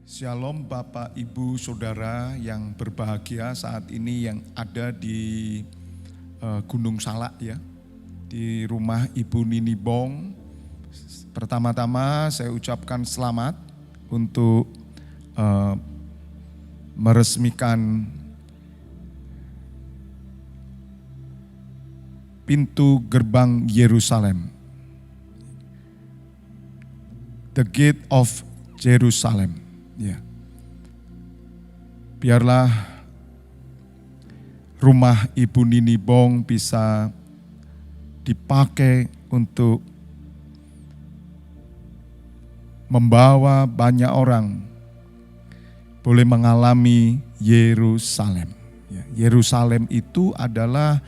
Shalom Bapak, Ibu, Saudara yang berbahagia saat ini yang ada di Gunung Salak ya, di rumah Ibu Nini Bong. Pertama-tama saya ucapkan selamat untuk meresmikan pintu gerbang Yerusalem. The Gate of Jerusalem. Ya. Biarlah rumah Ibu Nini Bong bisa dipakai untuk membawa banyak orang boleh mengalami Yerusalem. Ya, Yerusalem itu adalah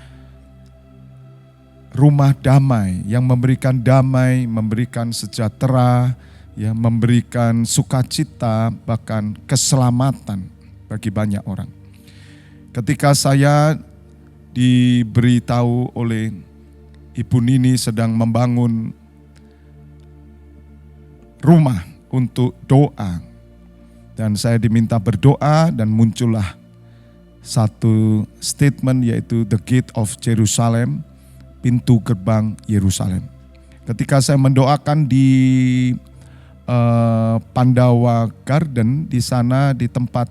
rumah damai yang memberikan damai, memberikan sejahtera, ya, memberikan sukacita, bahkan keselamatan bagi banyak orang. Ketika saya diberitahu oleh Ibu Nini sedang membangun rumah untuk doa, dan saya diminta berdoa dan muncullah satu statement yaitu The Gate of Jerusalem, pintu gerbang Yerusalem. Ketika saya mendoakan di Pandawa Garden, di sana di tempat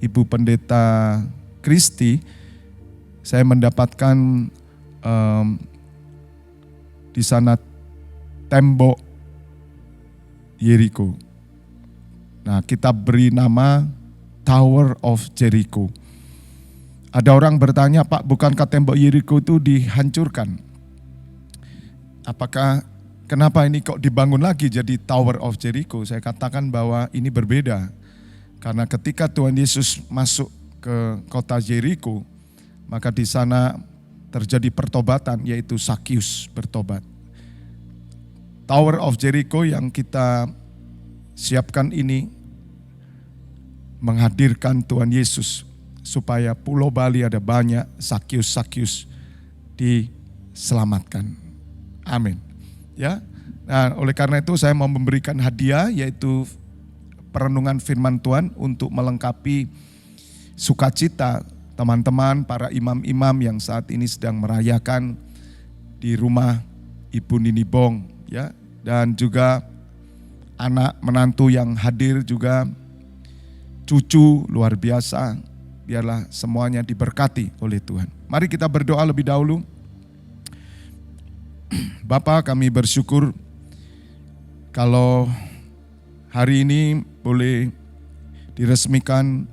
Ibu Pendeta Kristi, saya mendapatkan di sana tembok Yeriko. Nah, kita beri nama Tower of Jericho. Ada orang bertanya, Pak, bukankah tembok Yeriko itu dihancurkan? Kenapa ini kok dibangun lagi jadi Tower of Jericho? Saya katakan bahwa ini berbeda. Karena ketika Tuhan Yesus masuk ke kota Jericho, maka di sana terjadi pertobatan, yaitu Sakius bertobat. Tower of Jericho yang kita siapkan ini menghadirkan Tuhan Yesus supaya Pulau Bali ada banyak Sakius-Sakius diselamatkan. Amin. Ya, nah oleh karena itu saya mau memberikan hadiah yaitu perenungan firman Tuhan untuk melengkapi sukacita teman-teman para imam-imam yang saat ini sedang merayakan di rumah Ibu Nini Bong, ya, dan juga anak menantu yang hadir juga, cucu luar biasa. Biarlah semuanya diberkati oleh Tuhan. Mari kita berdoa lebih dahulu. Bapa, kami bersyukur kalau hari ini boleh diresmikan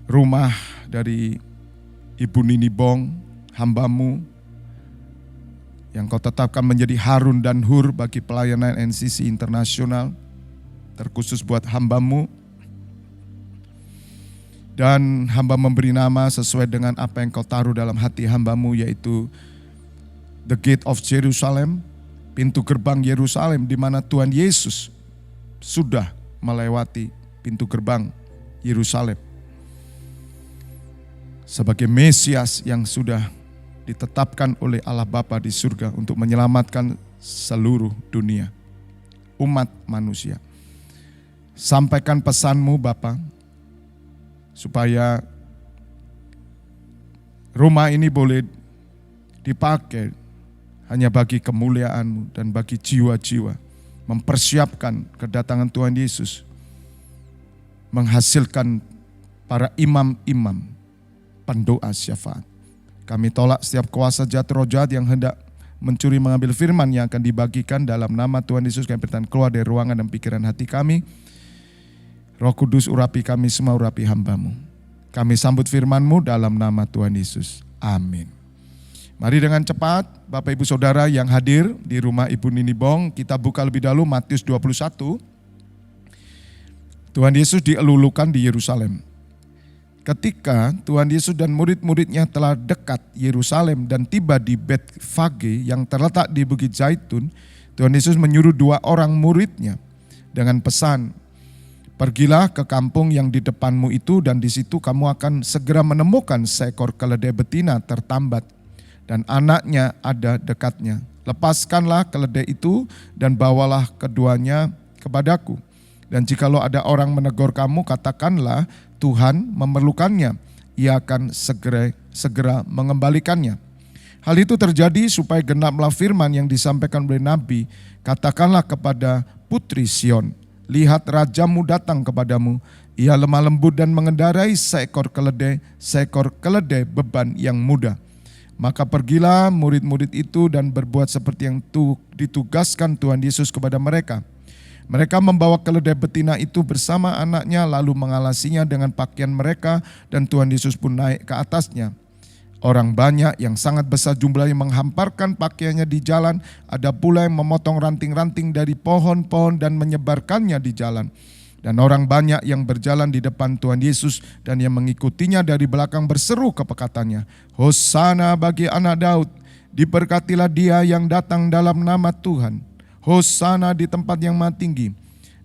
rumah dari Ibu Nini Bong, hamba-Mu, yang Kau tetapkan menjadi harun dan hur bagi pelayanan NCC Internasional, terkhusus buat hamba-Mu. Dan hamba memberi nama sesuai dengan apa yang Kau taruh dalam hati hamba-Mu, yaitu The Gate of Jerusalem, pintu gerbang Yerusalem, di mana Tuhan Yesus sudah melewati pintu gerbang Yerusalem sebagai Mesias yang sudah ditetapkan oleh Allah Bapa di surga untuk menyelamatkan seluruh dunia, umat manusia. Sampaikan pesan-Mu Bapa, supaya rumah ini boleh dipakai hanya bagi kemuliaan-Mu dan bagi jiwa-jiwa, mempersiapkan kedatangan Tuhan Yesus, menghasilkan para imam-imam pendoa syafaat. Kami tolak setiap kuasa jahat roh jahat yang hendak mencuri mengambil firman yang akan dibagikan dalam nama Tuhan Yesus. Kami bertahan keluar dari ruangan dan pikiran hati kami. Roh Kudus urapi kami semua, urapi hamba-Mu. Kami sambut firman-Mu dalam nama Tuhan Yesus. Amin. Mari dengan cepat Bapak Ibu Saudara yang hadir di rumah Ibu Nini Bong, kita buka lebih dahulu Matius 21. Tuhan Yesus dielulukan di Yerusalem. Ketika Tuhan Yesus dan murid-muridnya telah dekat Yerusalem dan tiba di Betfage yang terletak di Bukit Zaitun, Tuhan Yesus menyuruh 2 orang muridnya dengan pesan, "Pergilah ke kampung yang di depanmu itu, dan di situ kamu akan segera menemukan seekor keledai betina tertambat dan anaknya ada dekatnya. Lepaskanlah keledai itu dan bawalah keduanya kepadaku. Dan jikalau ada orang menegur kamu, katakanlah Tuhan memerlukannya. Ia akan segera mengembalikannya. Hal itu terjadi supaya genaplah firman yang disampaikan oleh Nabi. Katakanlah kepada putri Sion, lihat rajamu datang kepadamu. Ia lemah lembut dan mengendarai seekor keledai beban yang mudah. Maka pergilah murid-murid itu dan berbuat seperti yang ditugaskan Tuhan Yesus kepada mereka. Mereka membawa keledai betina itu bersama anaknya lalu mengalasinya dengan pakaian mereka dan Tuhan Yesus pun naik ke atasnya. Orang banyak yang sangat besar jumlahnya menghamparkan pakaiannya di jalan, ada pula yang memotong ranting-ranting dari pohon-pohon dan menyebarkannya di jalan. Dan orang banyak yang berjalan di depan Tuhan Yesus dan yang mengikutinya dari belakang berseru kepekatannya, Hosana bagi anak Daud, diberkatilah dia yang datang dalam nama Tuhan. Hosana di tempat yang maha tinggi.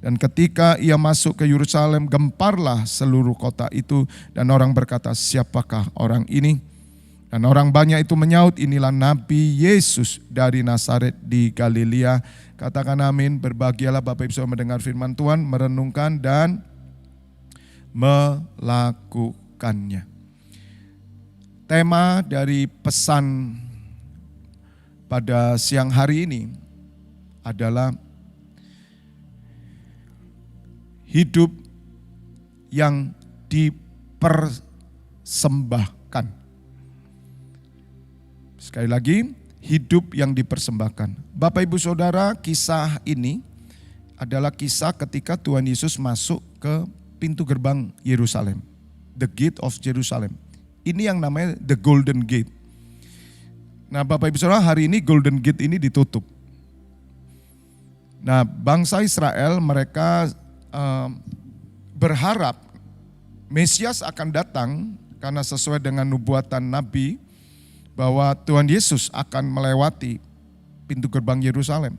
Dan ketika ia masuk ke Yerusalem, gemparlah seluruh kota itu. Dan orang berkata, siapakah orang ini? Dan orang banyak itu menyaut, inilah Nabi Yesus dari Nazaret di Galilea. Katakan amin, berbahagialah Bapak Ibu saudara mendengar firman Tuhan, merenungkan dan melakukannya. Tema dari pesan pada siang hari ini adalah hidup yang dipersembahkan. Sekali lagi, hidup yang dipersembahkan. Bapak Ibu Saudara, kisah ini adalah kisah ketika Tuhan Yesus masuk ke pintu gerbang Yerusalem. The Gate of Jerusalem. Ini yang namanya The Golden Gate. Nah Bapak Ibu Saudara, hari ini Golden Gate ini ditutup. Nah bangsa Israel mereka berharap Mesias akan datang karena sesuai dengan nubuatan Nabi bahwa Tuhan Yesus akan melewati pintu gerbang Yerusalem.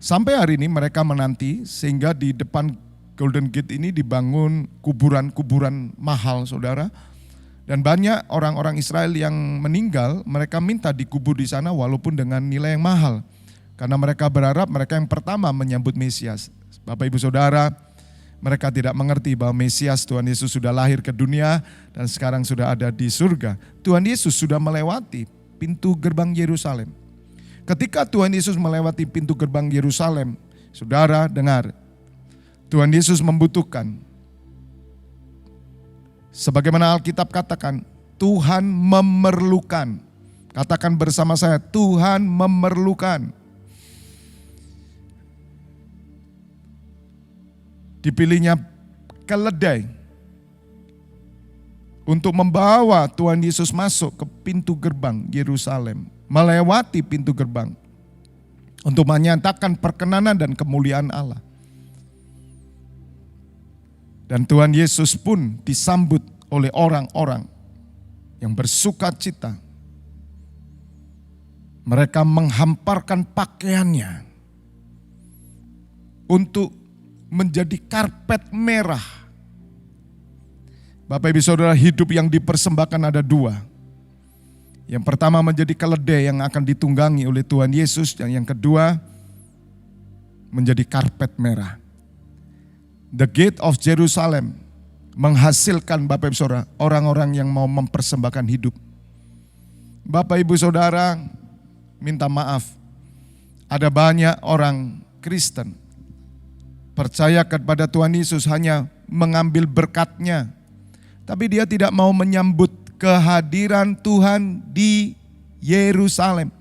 Sampai hari ini mereka menanti sehingga di depan Golden Gate ini dibangun kuburan-kuburan mahal saudara. Dan banyak orang-orang Israel yang meninggal mereka minta dikubur di sana walaupun dengan nilai yang mahal. Karena mereka berharap mereka yang pertama menyambut Mesias. Bapak Ibu Saudara, mereka tidak mengerti bahwa Mesias Tuhan Yesus sudah lahir ke dunia dan sekarang sudah ada di surga. Tuhan Yesus sudah melewati pintu gerbang Yerusalem. Ketika Tuhan Yesus melewati pintu gerbang Yerusalem, saudara dengar, Tuhan Yesus membutuhkan. Sebagaimana Alkitab katakan, Tuhan memerlukan. Katakan bersama saya, Tuhan memerlukan. Dipilihnya keledai untuk membawa Tuhan Yesus masuk ke pintu gerbang Yerusalem, melewati pintu gerbang untuk menyatakan perkenanan dan kemuliaan Allah. Dan Tuhan Yesus pun disambut oleh orang-orang yang bersuka cita. Mereka menghamparkan pakaiannya untuk menjadi karpet merah. Bapak Ibu Saudara, hidup yang dipersembahkan ada dua. Yang pertama menjadi keledai yang akan ditunggangi oleh Tuhan Yesus. Dan yang kedua menjadi karpet merah. The Gate of Jerusalem menghasilkan Bapak Ibu Saudara orang-orang yang mau mempersembahkan hidup. Bapak Ibu Saudara minta maaf. Ada banyak orang Kristen percaya kepada Tuhan Yesus hanya mengambil berkat-Nya. Tapi dia tidak mau menyambut kehadiran Tuhan di Yerusalem.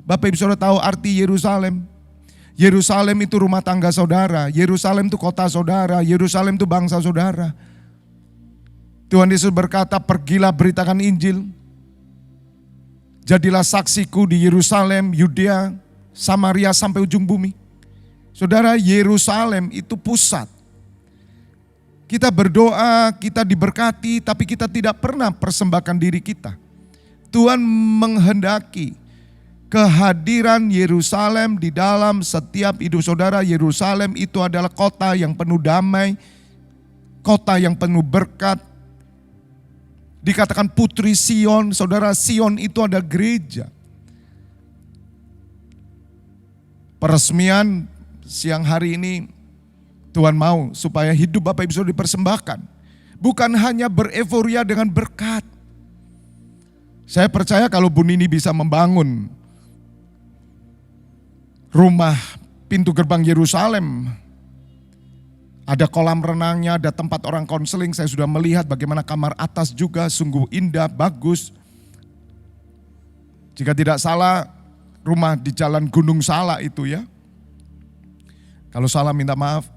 Bapak Ibu Saudara tahu arti Yerusalem? Yerusalem itu rumah tangga saudara. Yerusalem itu kota saudara. Yerusalem itu bangsa saudara. Tuhan Yesus berkata, pergilah beritakan Injil. Jadilah saksiku di Yerusalem, Yudea, Samaria sampai ujung bumi. Saudara, Yerusalem itu pusat. Kita berdoa, kita diberkati, tapi kita tidak pernah persembahkan diri kita. Tuhan menghendaki kehadiran Yerusalem di dalam setiap hidup saudara. Yerusalem itu adalah kota yang penuh damai, kota yang penuh berkat. Dikatakan putri Sion, saudara, Sion itu ada gereja. Peresmian siang hari ini Tuhan mau supaya hidup Bapak Ibu Saudara dipersembahkan. Bukan hanya bereforia dengan berkat. Saya percaya kalau Bu Nini bisa membangun rumah pintu gerbang Yerusalem, ada kolam renangnya, ada tempat orang konseling, saya sudah melihat bagaimana kamar atas juga sungguh indah, bagus. Jika tidak salah, rumah di Jalan Gunung Salak itu ya. Kalau salah minta maaf.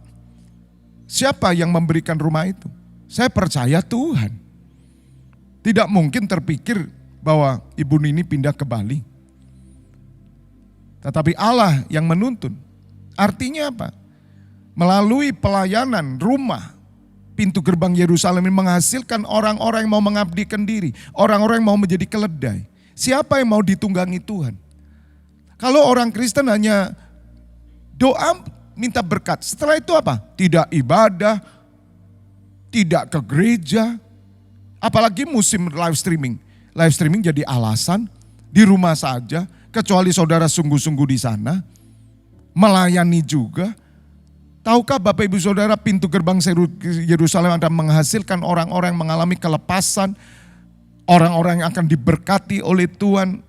Siapa yang memberikan rumah itu? Saya percaya Tuhan. Tidak mungkin terpikir bahwa Ibu Nini pindah ke Bali. Tetapi Allah yang menuntun. Artinya apa? Melalui pelayanan rumah pintu gerbang Yerusalem ini menghasilkan orang-orang yang mau mengabdikan diri. Orang-orang yang mau menjadi keledai. Siapa yang mau ditunggangi Tuhan? Kalau orang Kristen hanya doa minta berkat. Setelah itu apa? Tidak ibadah, tidak ke gereja. Apalagi musim live streaming. Live streaming jadi alasan di rumah saja. Kecuali saudara sungguh-sungguh di sana. Melayani juga. Tahukah Bapak Ibu Saudara pintu gerbang Yerusalem akan menghasilkan orang-orang yang mengalami kelepasan. Orang-orang yang akan diberkati oleh Tuhan.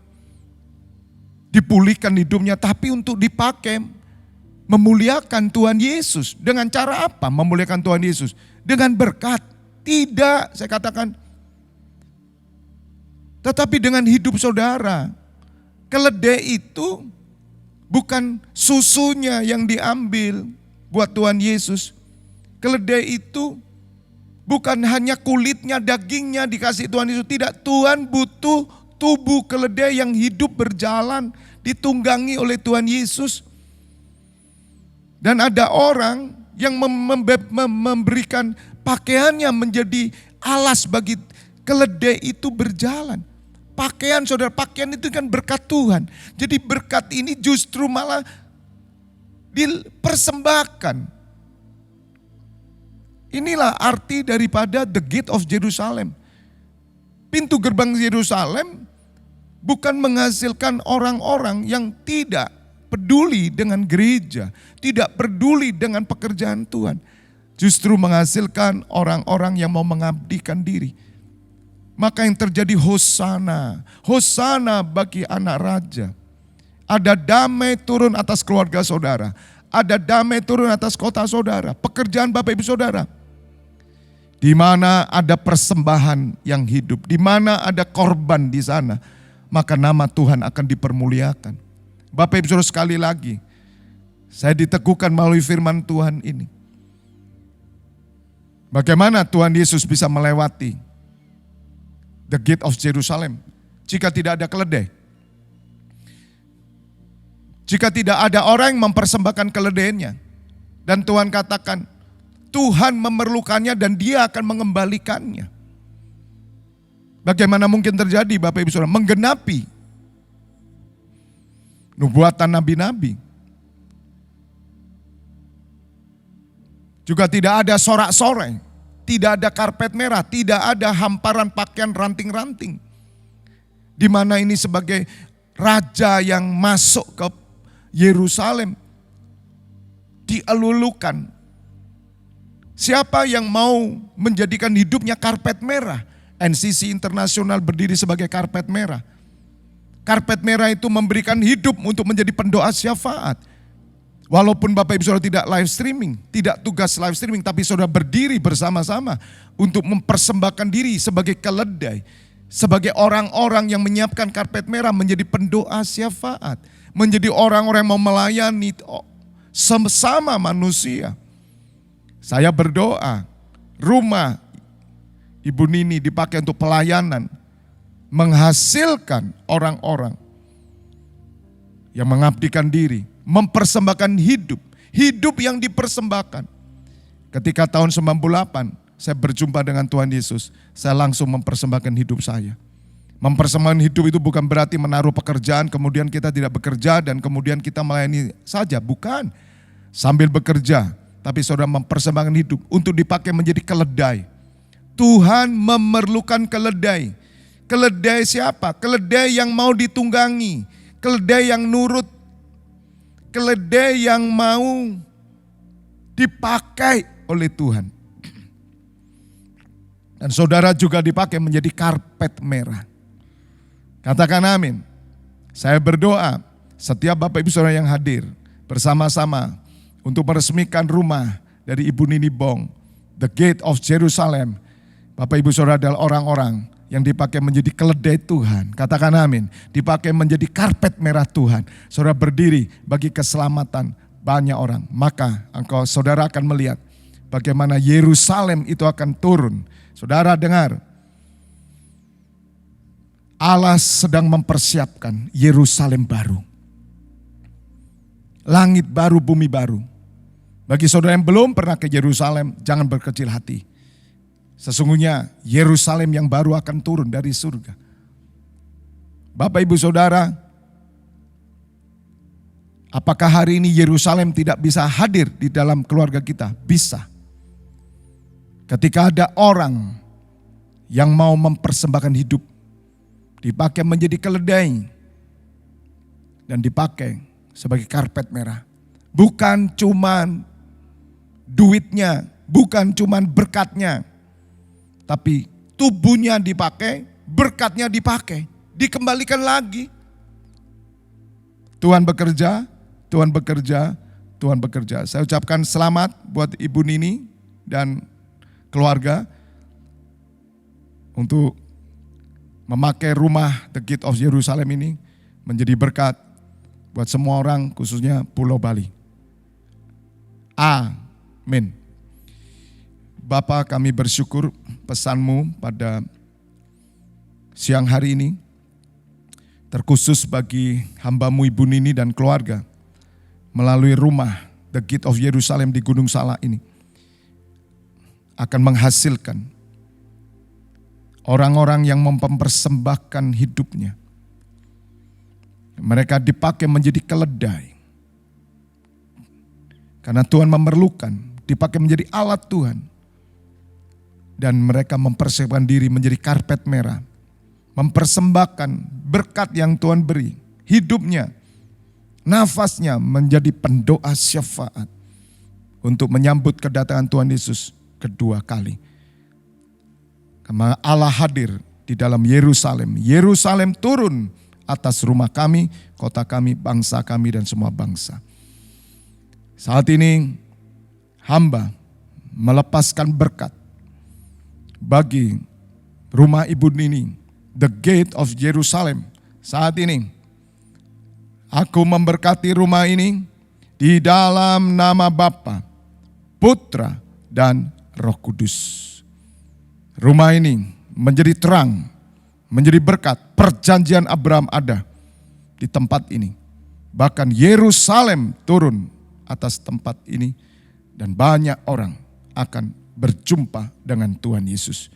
Dipulihkan hidupnya tapi untuk dipakai memuliakan Tuhan Yesus. Dengan cara apa memuliakan Tuhan Yesus? Dengan berkat. Tidak, saya katakan. Tetapi dengan hidup saudara. Keledai itu bukan susunya yang diambil buat Tuhan Yesus. Keledai itu bukan hanya kulitnya, dagingnya dikasih Tuhan Yesus. Tidak, Tuhan butuh tubuh keledai yang hidup berjalan. Ditunggangi oleh Tuhan Yesus. Dan ada orang yang memberikan pakaiannya menjadi alas bagi keledai itu berjalan. Pakaian saudara, pakaian itu kan berkat Tuhan. Jadi berkat ini justru malah dipersembahkan. Inilah arti daripada the gate of Jerusalem. Pintu gerbang Yerusalem bukan menghasilkan orang-orang yang tidak peduli dengan gereja, tidak peduli dengan pekerjaan Tuhan. Justru menghasilkan orang-orang yang mau mengabdikan diri. Maka yang terjadi hosana, hosana bagi anak raja. Ada damai turun atas keluarga saudara, ada damai turun atas kota saudara, pekerjaan Bapak Ibu Saudara. Di mana ada persembahan yang hidup, di mana ada korban di sana, maka nama Tuhan akan dipermuliakan. Bapak Ibu Saudara sekali lagi, saya diteguhkan melalui firman Tuhan ini. Bagaimana Tuhan Yesus bisa melewati the gate of Jerusalem jika tidak ada keledai? Jika tidak ada orang yang mempersembahkan keledainya. Dan Tuhan katakan, Tuhan memerlukannya dan dia akan mengembalikannya. Bagaimana mungkin terjadi Bapak Ibu Saudara? Menggenapi nubuatan nabi-nabi. Juga tidak ada sorak-sorai, tidak ada karpet merah, tidak ada hamparan pakaian ranting-ranting. Di mana ini sebagai raja yang masuk ke Yerusalem dielulukan. Siapa yang mau menjadikan hidupnya karpet merah? NCC Internasional berdiri sebagai karpet merah. Karpet merah itu memberikan hidup untuk menjadi pendoa syafaat. Walaupun Bapak Ibu Saudara tidak live streaming, tidak tugas live streaming, tapi saudara berdiri bersama-sama untuk mempersembahkan diri sebagai keledai, sebagai orang-orang yang menyiapkan karpet merah menjadi pendoa syafaat, menjadi orang-orang yang mau melayani sesama manusia. Saya berdoa, rumah Ibu Nini dipakai untuk pelayanan, menghasilkan orang-orang yang mengabdikan diri, mempersembahkan hidup, hidup yang dipersembahkan. Ketika tahun 98 saya berjumpa dengan Tuhan Yesus, saya langsung mempersembahkan hidup saya. Mempersembahkan hidup itu bukan berarti menaruh pekerjaan kemudian kita tidak bekerja dan kemudian kita melayani saja, bukan. Sambil bekerja, tapi saudara mempersembahkan hidup untuk dipakai menjadi keledai. Tuhan memerlukan keledai. Keledai siapa? Keledai yang mau ditunggangi, keledai yang nurut, keledai yang mau dipakai oleh Tuhan. Dan saudara juga dipakai menjadi karpet merah. Katakan amin. Saya berdoa setiap Bapak Ibu Saudara yang hadir bersama-sama untuk meresmikan rumah dari Ibu Nini Bong, The Gate of Jerusalem. Bapak Ibu Saudara adalah orang-orang yang dipakai menjadi keledai Tuhan. Katakan amin. Dipakai menjadi karpet merah Tuhan. Saudara berdiri bagi keselamatan banyak orang. Maka saudara akan melihat bagaimana Yerusalem itu akan turun. Saudara dengar, Allah sedang mempersiapkan Yerusalem baru. Langit baru, bumi baru. Bagi saudara yang belum pernah ke Yerusalem, jangan berkecil hati. Sesungguhnya Yerusalem yang baru akan turun dari surga. Bapak Ibu Saudara, apakah hari ini Yerusalem tidak bisa hadir di dalam keluarga kita? Bisa. Ketika ada orang yang mau mempersembahkan hidup, dipakai menjadi keledai dan dipakai sebagai karpet merah. Bukan cuman duitnya, bukan cuman berkatnya, tapi tubuhnya dipakai, berkatnya dipakai, dikembalikan lagi. Tuhan bekerja, Tuhan bekerja, Tuhan bekerja. Saya ucapkan selamat buat Ibu Nini dan keluarga untuk memakai rumah The Gate of Jerusalem ini menjadi berkat buat semua orang, khususnya Pulau Bali. Amin. Bapak, kami bersyukur pesanmu pada siang hari ini terkhusus bagi hambamu Ibu Nini dan keluarga melalui rumah The Gate of Jerusalem di Gunung Salak ini akan menghasilkan orang-orang yang mempersembahkan hidupnya. Mereka dipakai menjadi keledai. Karena Tuhan memerlukan, dipakai menjadi alat Tuhan. Dan mereka mempersiapkan diri menjadi karpet merah. Mempersembahkan berkat yang Tuhan beri. Hidupnya, nafasnya menjadi pendoa syafaat. Untuk menyambut kedatangan Tuhan Yesus kedua kali. Karena Allah hadir di dalam Yerusalem. Yerusalem turun atas rumah kami, kota kami, bangsa kami, dan semua bangsa. Saat ini hamba melepaskan berkat bagi rumah Ibu Nini, The Gate of Jerusalem. Saat ini aku memberkati rumah ini di dalam nama Bapa, Putra, dan Roh Kudus. Rumah ini menjadi terang, menjadi berkat. Perjanjian Abraham ada di tempat ini. Bahkan Yerusalem turun atas tempat ini dan banyak orang akan berjumpa dengan Tuhan Yesus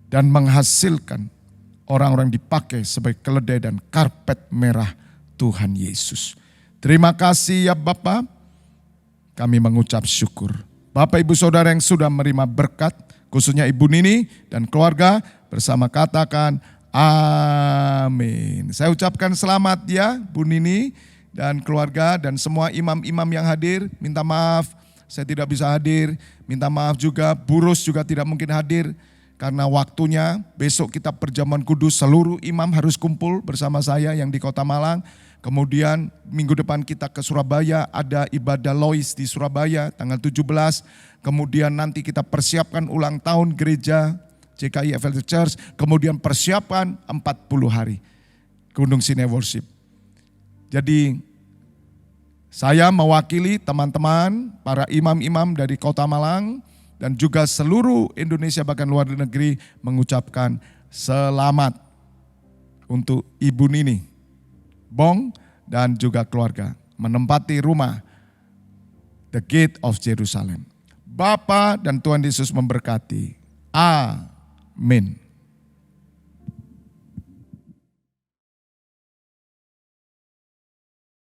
dan menghasilkan orang-orang dipakai sebagai keledai dan karpet merah Tuhan Yesus. Terima kasih ya Bapa, kami mengucap syukur. Bapak Ibu Saudara yang sudah menerima berkat, khususnya Ibu Nini dan keluarga bersama katakan amin. Saya ucapkan selamat ya Bu Nini dan keluarga dan semua imam-imam yang hadir. Minta maaf saya tidak bisa hadir. Minta maaf juga Burus juga tidak mungkin hadir karena waktunya besok kita perjamuan kudus, seluruh imam harus kumpul bersama saya yang di Kota Malang. Kemudian minggu depan kita ke Surabaya, ada ibadah Lois di Surabaya tanggal 17. Kemudian nanti kita persiapkan ulang tahun gereja JKI FLT Church. Kemudian persiapan 40 hari Gunung Sinai Worship. Jadi saya mewakili teman-teman, para imam-imam dari Kota Malang dan juga seluruh Indonesia bahkan luar negeri mengucapkan selamat untuk Ibu Nini Bong dan juga keluarga menempati rumah The Gate of Jerusalem. Bapa dan Tuhan Yesus memberkati. Amin.